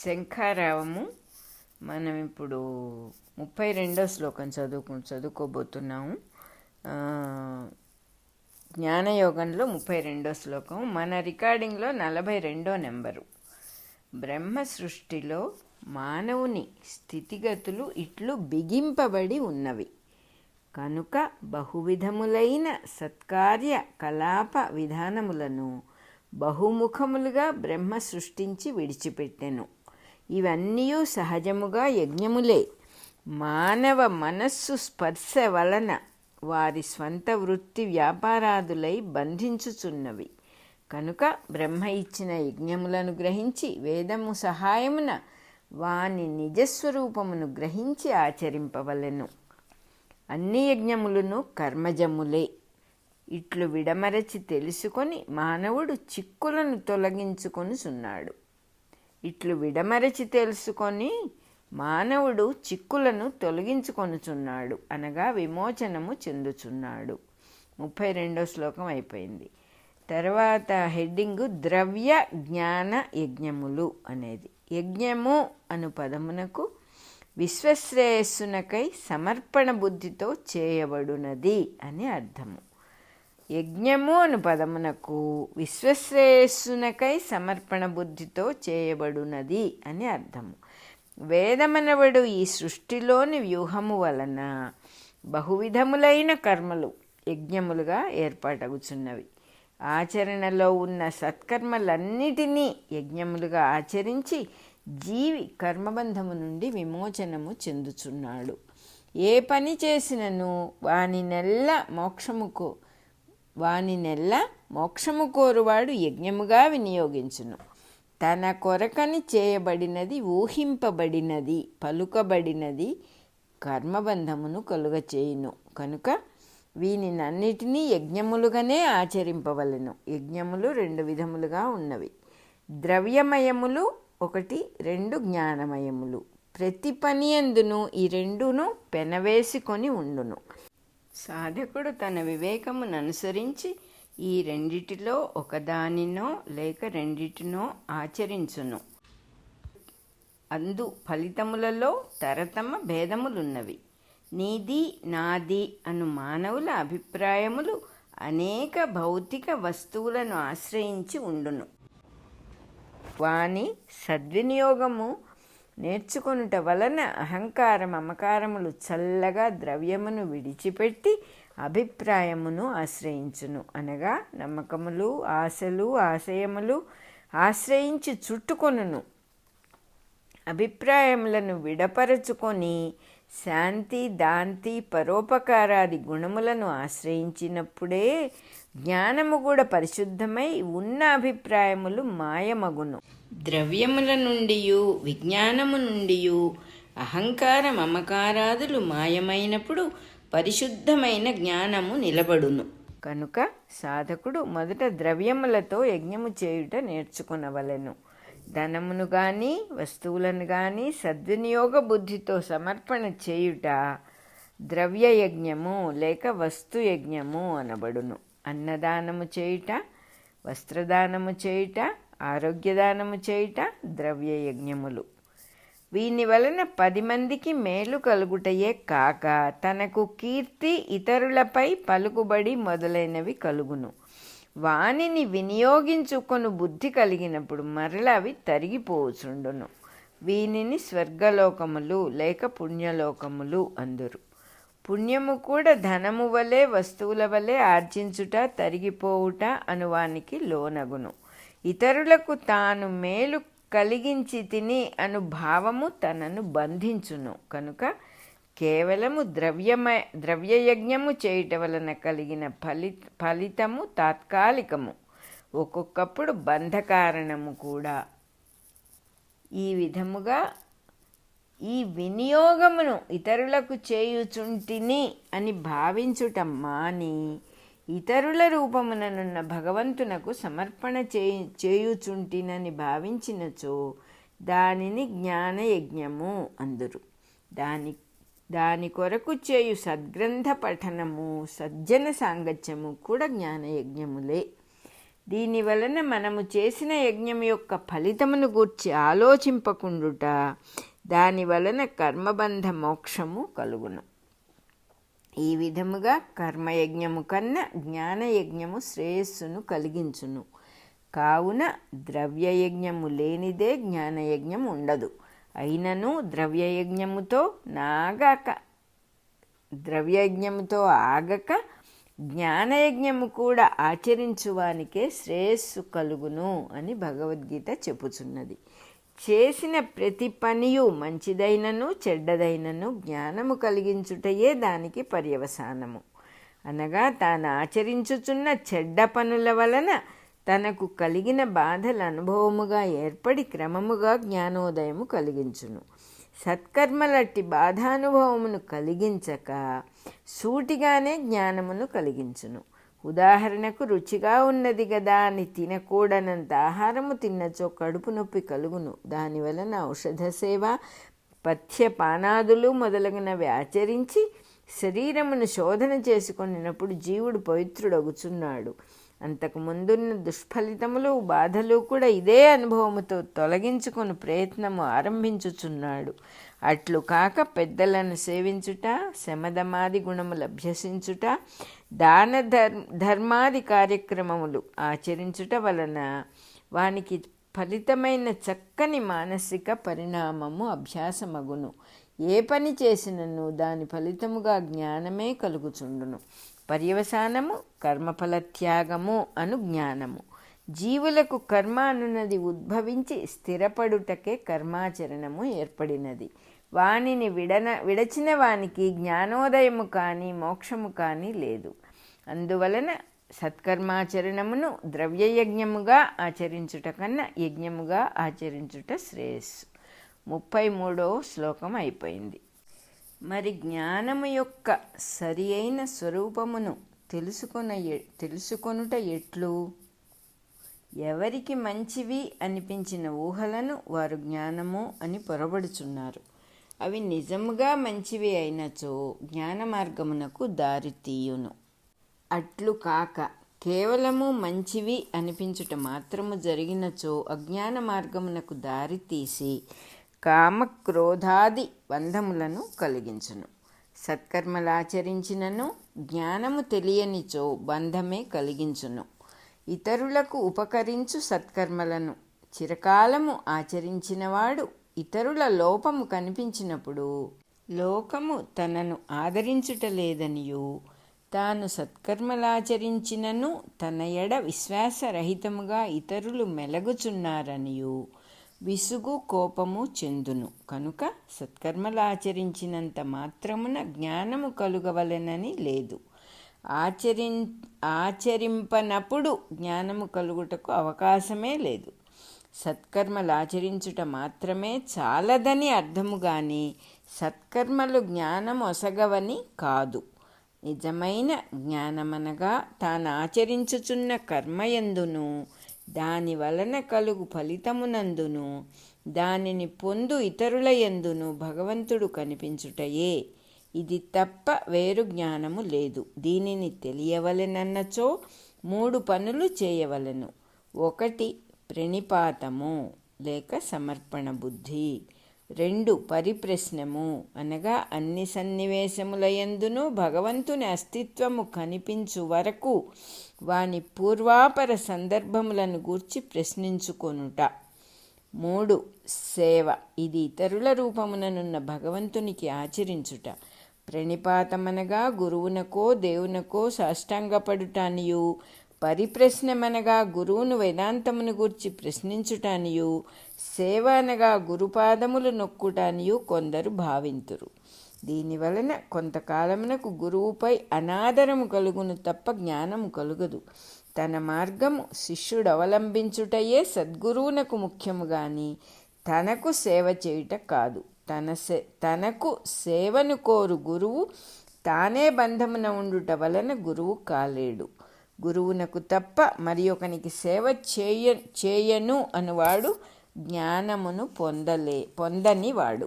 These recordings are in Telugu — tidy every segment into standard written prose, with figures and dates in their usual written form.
శంఖారావము. మనం ఇప్పుడు 32వ శ్లోకం చదువుకోబోతున్నాము. జ్ఞానయోగంలో 32వ శ్లోకం. మన రికార్డింగ్లో 42వ నెంబరు. బ్రహ్మ సృష్టిలో మానవుని స్థితిగతులు ఇట్లు బిగింపబడి ఉన్నవి కనుక బహువిధములైన సత్కార్య కలాప విధానములను బహుముఖములుగా బ్రహ్మ సృష్టించి విడిచిపెట్టెను. ఇవన్నీ సహజముగా యజ్ఞములే. మానవ మనస్సు స్పర్శ వలన వారి స్వంత వృత్తి వ్యాపారాదులై బంధించుచున్నవి కనుక బ్రహ్మ ఇచ్చిన యజ్ఞములను గ్రహించి వేదము సహాయమున వాని నిజస్వరూపమును గ్రహించి ఆచరింపవలెను. అన్ని యజ్ఞములను కర్మజములే. ఇట్లు విడమరచి తెలుసుకొని మానవుడు చిక్కులను తొలగించుకొనుచున్నాడు. చిక్కులను తొలగించుకొనుచున్నాడు అనగా విమోచనము చెందుచున్నాడు. 32వ శ్లోకం అయిపోయింది. తర్వాత హెడ్డింగు ద్రవ్య జ్ఞాన యజ్ఞములు అనేది. యజ్ఞము అను పదమునకు విశ్వశ్రేయస్సునకై సమర్పణ బుద్ధితో చేయబడునది అని అర్థము. యజ్ఞము అను పదమునకు విశ్వశ్రేయస్సునకై సమర్పణ బుద్ధితో చేయబడునది అని అర్థము. వేదమనవడు ఈ సృష్టిలోని వ్యూహము వలన బహువిధములైన కర్మలు యజ్ఞములుగా ఏర్పాటగుచున్నవి. ఆచరణలో ఉన్న సత్కర్మలన్నిటినీ యజ్ఞములుగా ఆచరించి జీవి కర్మబంధము నుండి విమోచనము చెందుచున్నాడు. ఏ పని చేసినను వానినెల్ల మోక్షము కోరువాడు యజ్ఞముగా వినియోగించును. తన కొరకని చేయబడినది, ఊహింపబడినది, పలుకబడినది కర్మబంధమును కలుగచేయును కనుక వీనినన్నిటినీ యజ్ఞములుగానే ఆచరింపవలెను. యజ్ఞములు 2 విధములుగా ఉన్నవి. ద్రవ్యమయములు 1, 2 జ్ఞానమయములు. ప్రతి పని అందును ఈ 2ను పెనవేసుకొని ఉండును. సాధకుడు తన వివేకమును అనుసరించి ఈ రెండిటిలో ఒకదానినో లేక రెండిటినో ఆచరించును. అందు ఫలితములలో తరతమ భేదములున్నవి. నీది నాది అను మానవుల అభిప్రాయములు అనేక భౌతిక వస్తువులను ఆశ్రయించి ఉండును. వాని సద్వినియోగము నేర్చుకొనుట వలన అహంకార మమకారములు చల్లగా ద్రవ్యమును విడిచిపెట్టి అభిప్రాయమును ఆశ్రయించును. అనగా నమ్మకములు, ఆశలు, ఆశయములు ఆశ్రయించి చుట్టుకొనును. అభిప్రాయములను విడపరచుకొని శాంతి, దాంతి, పరోపకారాది గుణములను ఆశ్రయించినప్పుడే జ్ఞానము కూడా పరిశుద్ధమై ఉన్న అభిప్రాయములు మాయమగును. ద్రవ్యముల నుండియు విజ్ఞానము నుండియు అహంకార మమకారాదులు మాయమైనప్పుడు పరిశుద్ధమైన జ్ఞానము నిలబడును. కనుక సాధకుడు మొదట ద్రవ్యములతో యజ్ఞము చేయుట నేర్చుకునవలెను. ధనమును గాని వస్తువులను గాని సద్వినియోగ బుద్ధితో సమర్పణ చేయుట ద్రవ్య యజ్ఞము లేక వస్తు యజ్ఞము అనబడును. అన్నదానము చేయుట, వస్త్రదానము చేయుట, ఆరోగ్యదానము చేయుట ద్రవ్య యజ్ఞములు. వీని వలన 10 మందికి మేలు కలుగుటయే కాక తనకు కీర్తి, ఇతరులపై పలుకుబడి మొదలైనవి కలుగును. వానిని వినియోగించుకొను బుద్ధి కలిగినప్పుడు మరల అవి తరిగిపోచుండును. వీనిని స్వర్గలోకములు లేక పుణ్యలోకములు అందురు. పుణ్యము కూడా ధనము వలె వస్తువుల వలె ఆర్జించుట, తరిగిపోవుట అనువానికి లోనగును. ఇతరులకు తాను మేలు కలిగించి తిని అను భావము తనను బంధించును. కనుక కేవలము ద్రవ్యయజ్ఞము చేయుట వలన కలిగిన ఫలితము తాత్కాలికము, ఒక్కొక్కప్పుడు బంధకారణము కూడా. ఈ విధముగా ఈ వినియోగమును ఇతరులకు చేయుచుంటిని అని భావించుట మాని ఇతరుల రూపముననున్న భగవంతునకు సమర్పణ చేయుచుంటినని భావించినచో దానిని జ్ఞానయజ్ఞము అందురు. దాని కొరకు చేయు సద్గ్రంథ పఠనము, సజ్జన సాంగత్యము కూడా జ్ఞానయజ్ఞములే. దీనివలన మనము చేసిన యజ్ఞం యొక్క ఫలితమును గూర్చి ఆలోచింపకుండుట, దానివలన కర్మబంధ మోక్షము కలుగును. ఈ విధముగా కర్మయజ్ఞము కన్నా జ్ఞానయజ్ఞము శ్రేయస్సును కలిగించును. కావున ద్రవ్యయజ్ఞము లేనిదే జ్ఞానయజ్ఞం ఉండదు. అయినను ద్రవ్యయజ్ఞముతో ఆగక జ్ఞానయజ్ఞము కూడా ఆచరించువానికే శ్రేయస్సు కలుగును అని భగవద్గీత చెప్పుచున్నది. చేసిన ప్రతి పనియు మంచిదైనను చెడ్డదైనను జ్ఞానము కలిగించుటయే దానికి పర్యవసానము. అనగా తాను ఆచరించుచున్న చెడ్డ పనుల వలన తనకు కలిగిన బాధల అనుభవముగా ఏర్పడి క్రమముగా జ్ఞానోదయము కలిగించును. సత్కర్మలట్టి బాధానుభవమును కలిగించక సూటిగానే జ్ఞానమును కలిగించును. ఉదాహరణకు రుచిగా ఉన్నది గదా అని తినకూడనంత ఆహారము తిన్నచో కడుపు నొప్పి కలుగును. దానివలన ఔషధ సేవ, పథ్యపానాదులు మొదలగునవి ఆచరించి శరీరమును శోధన చేసుకొనినప్పుడు జీవుడు పవిత్రుడగుచున్నాడు. అంతకు ముందున్న దుష్ఫలితములు, బాధలు కూడా ఇదే అనుభవముతో తొలగించుకొని ప్రయత్నము ఆరంభించుచున్నాడు. అట్లు కాక పెద్దలను సేవించుట, శమదమాది గుణములు అభ్యసించుట, దాన ధర్మాది కార్యక్రమములు ఆచరించుట వలన వానికి ఫలితమైన చక్కని మానసిక పరిణామము అభ్యాసమగును. ఏ పని చేసినను దాని ఫలితముగా జ్ఞానమే కలుగుచుండును. పర్యవసానము కర్మఫల త్యాగము అను జ్ఞానము. జీవులకు కర్మ అనున్నది ఉద్భవించి స్థిరపడుటకే కర్మాచరణము ఏర్పడినది. వానిని విడచిన వానికి జ్ఞానోదయము కానీ మోక్షము కానీ లేదు. అందువలన సత్కర్మాచరణమును ద్రవ్యయజ్ఞముగా ఆచరించుట కన్నా యజ్ఞముగా ఆచరించుట శ్రేయస్సు. 33వ శ్లోకం అయిపోయింది. మరి జ్ఞానము యొక్క సరి అయిన స్వరూపమును తెలుసుకొనుట ఎట్లు? ఎవరికి మంచివి అనిపించిన ఊహలను వారు జ్ఞానము అని పొరబడుచున్నారు. అవి నిజముగా మంచివి అయినచో జ్ఞాన మార్గమునకు దారి తీయును. అట్లు కాక కేవలము మంచివి అనిపించుట మాత్రము జరిగినచో అజ్ఞాన మార్గమునకు దారి తీసి కామక్రోధాది బంధములను కలిగించును. సత్కర్మలాచరించినను జ్ఞానము తెలియనిచో బంధమే కలిగించును. ఇతరులకు ఉపకరించు సత్కర్మలను చిరకాలము ఆచరించినవాడు ఇతరుల లోపము కనిపించినప్పుడు లోకము తనను ఆదరించుటలేదనియు, తాను సత్కర్మలాచరించినను తన ఎడ విశ్వాసరహితముగా ఇతరులు మెలగుచున్నారనియు విసుగు కోపము చెందును. కనుక సత్కర్మలాచరించినంత మాత్రమున జ్ఞానము కలుగవలెనని లేదు. ఆచరింపనప్పుడు జ్ఞానము కలుగుటకు అవకాశమే లేదు. సత్కర్మలాచరించుట మాత్రమే చాలదని అర్థము గాని సత్కర్మలు జ్ఞానము ఒసగవని కాదు. నిజమైన జ్ఞానమనగా తాను ఆచరించుచున్న కర్మయందును దాని వలన కలుగు ఫలితమునందును దానిని పొందు ఇతరుల యందును భగవంతుడు కనిపించుటయే. ఇది తప్ప వేరు జ్ఞానము లేదు. దీనిని తెలియవలెనన్నచో 3 పనులు చేయవలెను. 1 ప్రణిపాతము లేక సమర్పణ బుద్ధి. 2 పరిప్రశ్నము అనగా అన్ని సన్నివేశములయందును భగవంతుని అస్తిత్వము కనిపించు వరకు వాని పూర్వాపర సందర్భములను గూర్చి ప్రశ్నించుకొనుట. 3 సేవ. ఇది ఇతరుల రూపముననున్న భగవంతునికి ఆచరించుట. ప్రణిపాతమనగా గురువునకో దేవునకో సాష్టాంగపడుటానియు, పరిప్రశ్నమనగా గురువును వేదాంతమును గూర్చి ప్రశ్నించుటానియు, సేవ అనగా గురుపాదములు నొక్కుటానియు కొందరు భావింతురు. దీనివలన కొంతకాలమునకు గురువుపై అనాదరము కలుగును తప్ప జ్ఞానము కలుగదు. తన మార్గము శిష్యుడు అవలంబించుటయే సద్గురువునకు ముఖ్యము గాని తనకు సేవ చేయుట కాదు. తనకు సేవను కోరు గురువు తానే బంధమున ఉండుట వలన గురువు కాలేడు. గురువునకు తప్ప మరి ఒకనికి సేవ చేయను అనువాడు జ్ఞానమును పొందనివాడు.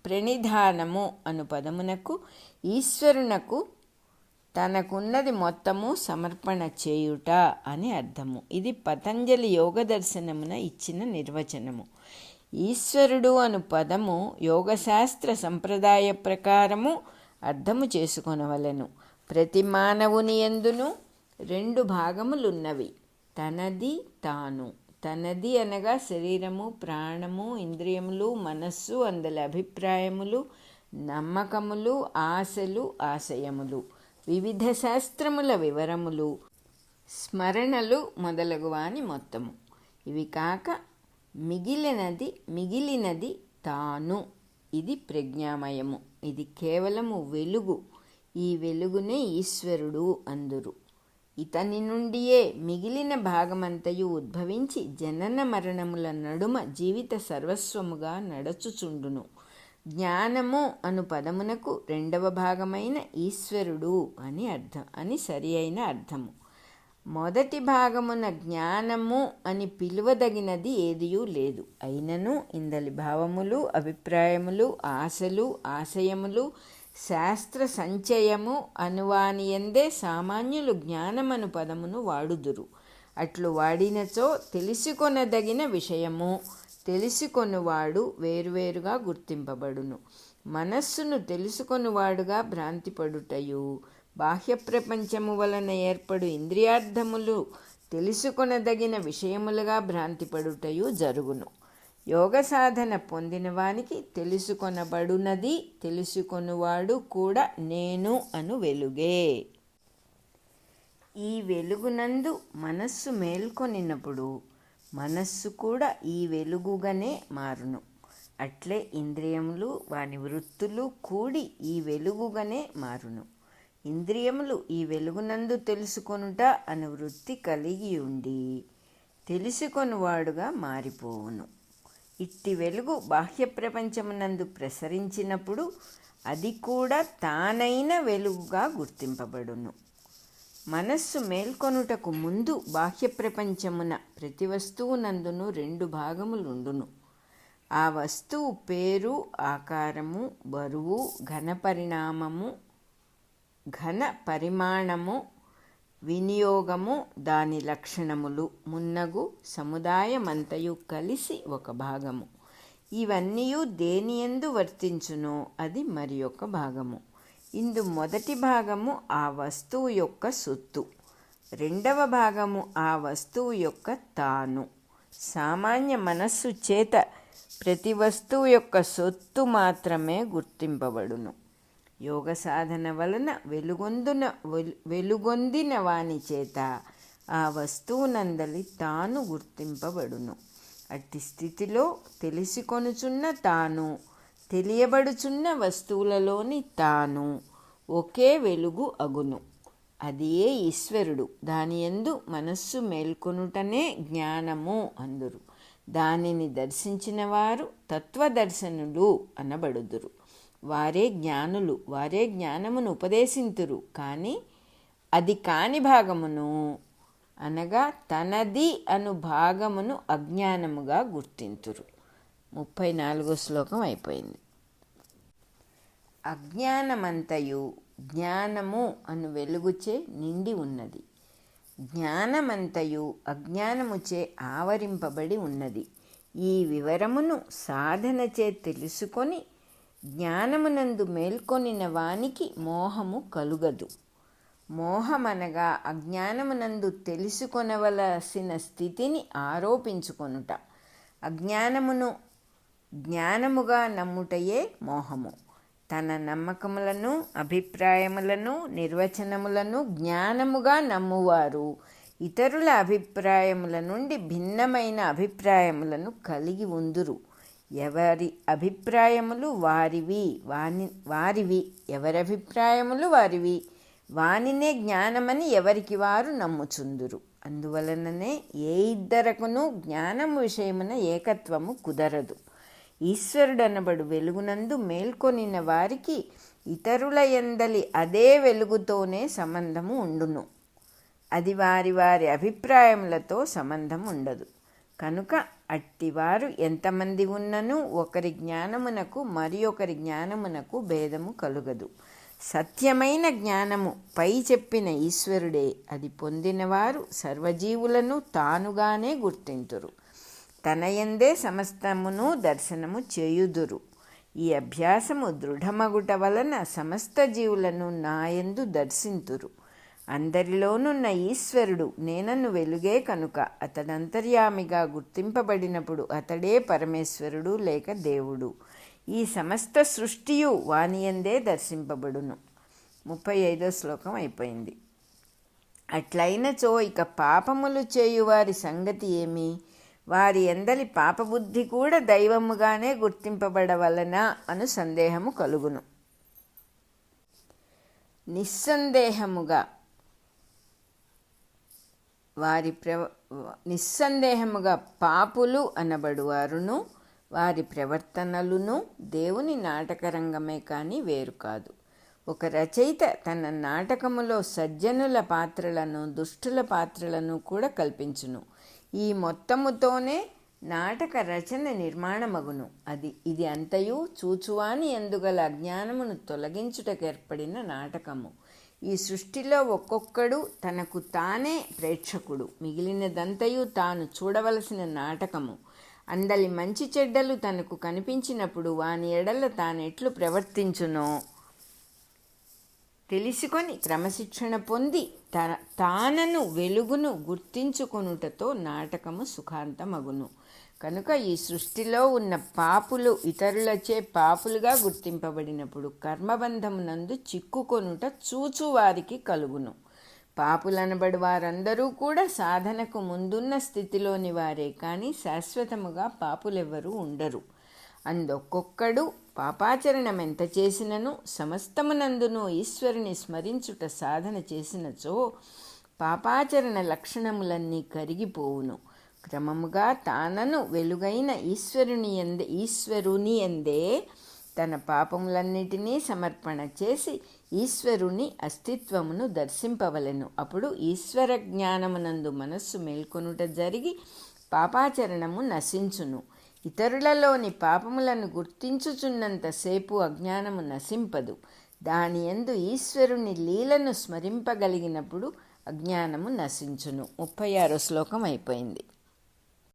ప్రణిధానము అను పదమునకు ఈశ్వరునకు తనకున్నది మొత్తము సమర్పణ చేయుట అని అర్థము. ఇది పతంజలి యోగ దర్శనమున ఇచ్చిన నిర్వచనము. ఈశ్వరుడు అను పదము యోగశాస్త్ర సంప్రదాయ ప్రకారము అర్థము చేసుకొనవలెను. ప్రతి మానవుని యందును 2 భాగములున్నవి, తనది తాను. తనది అనగా శరీరము, ప్రాణము, ఇంద్రియములు, మనస్సు, అందలి అభిప్రాయములు, నమ్మకములు, ఆశలు, ఆశయములు, వివిధ శాస్త్రముల వివరములు, స్మరణలు మొదలగువాని మొత్తము. ఇవి కాక మిగిలినది తాను. ఇది ప్రజ్ఞామయము. ఇది కేవలము వెలుగు. ఈ వెలుగునే ఈశ్వరుడు అందురు. ఇతని నుండియే మిగిలిన భాగమంతయు ఉద్భవించి జనన మరణముల నడుమ జీవిత సర్వస్వముగా నడచుచుండును. జ్ఞానము అను పదమునకు 2వ భాగమైన ఈశ్వరుడు అని సరి అయిన అర్థము. మొదటి భాగమున జ్ఞానము అని పిలువదగినది ఏదియూ లేదు. అయినను ఇందలి భావములు, అభిప్రాయములు, ఆశలు, ఆశయములు, శాస్త్ర సంచయము అనువానియందే సామాన్యులు జ్ఞానమను పదమును వాడుదురు. అట్లు వాడినచో తెలుసుకొనదగిన విషయము, తెలుసుకొనువాడు వేరువేరుగా గుర్తింపబడును. మనస్సును తెలుసుకొనువాడుగా భ్రాంతిపడుటయు, బాహ్య ప్రపంచము వలన ఏర్పడు ఇంద్రియార్థములు తెలుసుకొనదగిన విషయములుగా భ్రాంతిపడుటయు జరుగును. యోగ సాధన పొందిన వానికి తెలుసుకొనబడునది, తెలుసుకొనువాడు కూడా నేను అను వెలుగే. ఈ వెలుగునందు మనస్సు మేల్కొనినప్పుడు మనస్సు కూడా ఈ వెలుగుగానే మారును. అట్లే ఇంద్రియములు వాని వృత్తులు కూడి ఈ వెలుగుగానే మారును. ఇంద్రియములు ఈ వెలుగునందు తెలుసుకొనుట అను వృత్తి కలిగి ఉండి తెలుసుకొనువాడుగా మారిపోవును. ఇట్టి వెలుగు బాహ్య ప్రపంచమునందు ప్రసరించినప్పుడు అది కూడా తానైన వెలుగుగా గుర్తింపబడును. మనస్సు మేల్కొనుటకు ముందు బాహ్య ప్రపంచమున ప్రతి వస్తువునందును 2 భాగములుండును. ఆ వస్తువు పేరు, ఆకారము, బరువు, ఘన పరిమాణము, వినియోగము, దాని లక్షణములు మున్నగు సముదాయమంతయు కలిసి ఒక భాగము. ఇవన్నీయు దేనియందు వర్తించునో అది మరి ఒక భాగము. ఇందు మొదటి భాగము ఆ వస్తువు యొక్క సొత్తు, 2వ భాగము ఆ వస్తువు యొక్క తాను. సామాన్య మనస్సు చేత ప్రతి వస్తువు యొక్క సొత్తు మాత్రమే గుర్తింపబడును. యోగ సాధన వలన వెలుగొందిన వాని చేత ఆ వస్తువునందలి తాను గుర్తింపబడును. అట్టి స్థితిలో తెలిసికొనుచున్న తాను, తెలియబడుచున్న వస్తువులలోని తాను ఒకే వెలుగు అగును. అదియే ఈశ్వరుడు. దానియందు మనస్సు మేల్కొనుటనే జ్ఞానము అందురు. దానిని దర్శించిన వారు తత్వదర్శనులు అనబడుదురు. వారే జ్ఞానులు. వారే జ్ఞానమును ఉపదేశింతురు. కానీ అది కాని భాగమును అనగా తనది అను భాగమును అజ్ఞానముగా గుర్తింతురు. 34వ శ్లోకం అయిపోయింది. అజ్ఞానమంతయు జ్ఞానము అను వెలుగుచే నిండి ఉన్నది. జ్ఞానమంతయు అజ్ఞానముచే ఆవరింపబడి ఉన్నది. ఈ వివరమును సాధనచే తెలుసుకొని జ్ఞానమునందు మేల్కొనిన వానికి మోహము కలుగదు. మోహమనగా అజ్ఞానమునందు తెలుసుకొనవలసిన స్థితిని ఆరోపించుకొనుట. అజ్ఞానమును జ్ఞానముగా నమ్ముటయే మోహము. తన నమ్మకములను, అభిప్రాయములను, నిర్వచనములను జ్ఞానముగా నమ్మువారు ఇతరుల అభిప్రాయముల నుండి భిన్నమైన అభిప్రాయములను కలిగి ఉందురు. ఎవరి అభిప్రాయములు వారివి, ఎవరి అభిప్రాయములు వారివి, వానినే జ్ఞానమని ఎవరికి వారు నమ్ముచుందురు. అందువలననే ఏ ఇద్దరకును జ్ఞానము విషయమున ఏకత్వము కుదరదు. ఈశ్వరుడనబడు వెలుగునందు మేల్కొనిన వారికి ఇతరుల యందలి అదే వెలుగుతోనే సంబంధము ఉండును. అది వారి వారి అభిప్రాయములతో సంబంధం ఉండదు. కనుక అట్టివారు ఎంతమంది ఉన్ననూ ఒకరి జ్ఞానమునకు మరి ఒకరి జ్ఞానమునకు భేదము కలుగదు. సత్యమైన జ్ఞానము పై చెప్పిన ఈశ్వరుడే. అది పొందినవారు సర్వజీవులను తానుగానే గుర్తింతురు. తనయందే సమస్తమును దర్శనము చేయుదురు. ఈ అభ్యాసము దృఢమగుట వలన సమస్త జీవులను నాయందు దర్శింతురు. అందరిలోనున్న ఈశ్వరుడు నేనను వెలుగే కనుక అతడంతర్యామిగా గుర్తింపబడినప్పుడు అతడే పరమేశ్వరుడు లేక దేవుడు. ఈ సమస్త సృష్టియు వానియందే దర్శింపబడును. 35వ శ్లోకం అయిపోయింది. అట్లయినచో ఇక పాపములు చేయువారి సంగతి ఏమి? వారి ఎందలి పాపబుద్ధి కూడా దైవముగానే గుర్తింపబడవలనా అను సందేహము కలుగును. నిస్సందేహముగా పాపులు అనబడువారును వారి ప్రవర్తనలును దేవుని నాటకరంగమే కానీ వేరు కాదు. ఒక రచయిత తన నాటకములో సజ్జనుల పాత్రలను దుష్టుల పాత్రలను కూడా కల్పించును. ఈ మొత్తముతోనే నాటక రచన నిర్మాణమగును. ఇది అంతయు చూచువాని ఎందుగల అజ్ఞానమును తొలగించుటకేర్పడిన నాటకము. ఈ సృష్టిలో ఒక్కొక్కడు తనకు తానే ప్రేక్షకుడు. మిగిలినదంతయు తాను చూడవలసిన నాటకము. అందలి మంచి చెడ్డలు తనకు కనిపించినప్పుడు వాని ఎడల తానెట్లు ప్రవర్తించునో తెలుసుకొని క్రమశిక్షణ పొంది తానను వెలుగును గుర్తించుకొనుటతో నాటకము సుఖాంతమగును. కనుక ఈ సృష్టిలో ఉన్న పాపులు ఇతరులచే పాపులుగా గుర్తింపబడినప్పుడు కర్మబంధమునందు చిక్కుకొనుట చూచువారికి కలుగును. పాపులనబడి వారందరూ కూడా సాధనకు ముందున్న స్థితిలోని వారే కానీ శాశ్వతముగా పాపులెవ్వరూ ఉండరు. అందొక్కొక్కడు పాపాచరణం ఎంత చేసినను సమస్తమునందును ఈశ్వరుని స్మరించుట సాధన చేసినచో పాపాచరణ లక్షణములన్నీ కరిగిపోవును. క్రమముగా తానను వెలుగైన ఈశ్వరుని ఎందే తన పాపములన్నిటినీ సమర్పణ చేసి ఈశ్వరుని అస్తిత్వమును దర్శింపవలెను. అప్పుడు ఈశ్వర జ్ఞానమునందు మనస్సు మేల్కొనుట జరిగి పాపాచరణము నశించును. ఇతరులలోని పాపములను గుర్తించుచున్నంతసేపు అజ్ఞానము నశింపదు. దాని యందు ఈశ్వరుని లీలను స్మరింపగలిగినప్పుడు అజ్ఞానము నశించును. 36వ శ్లోకం అయిపోయింది.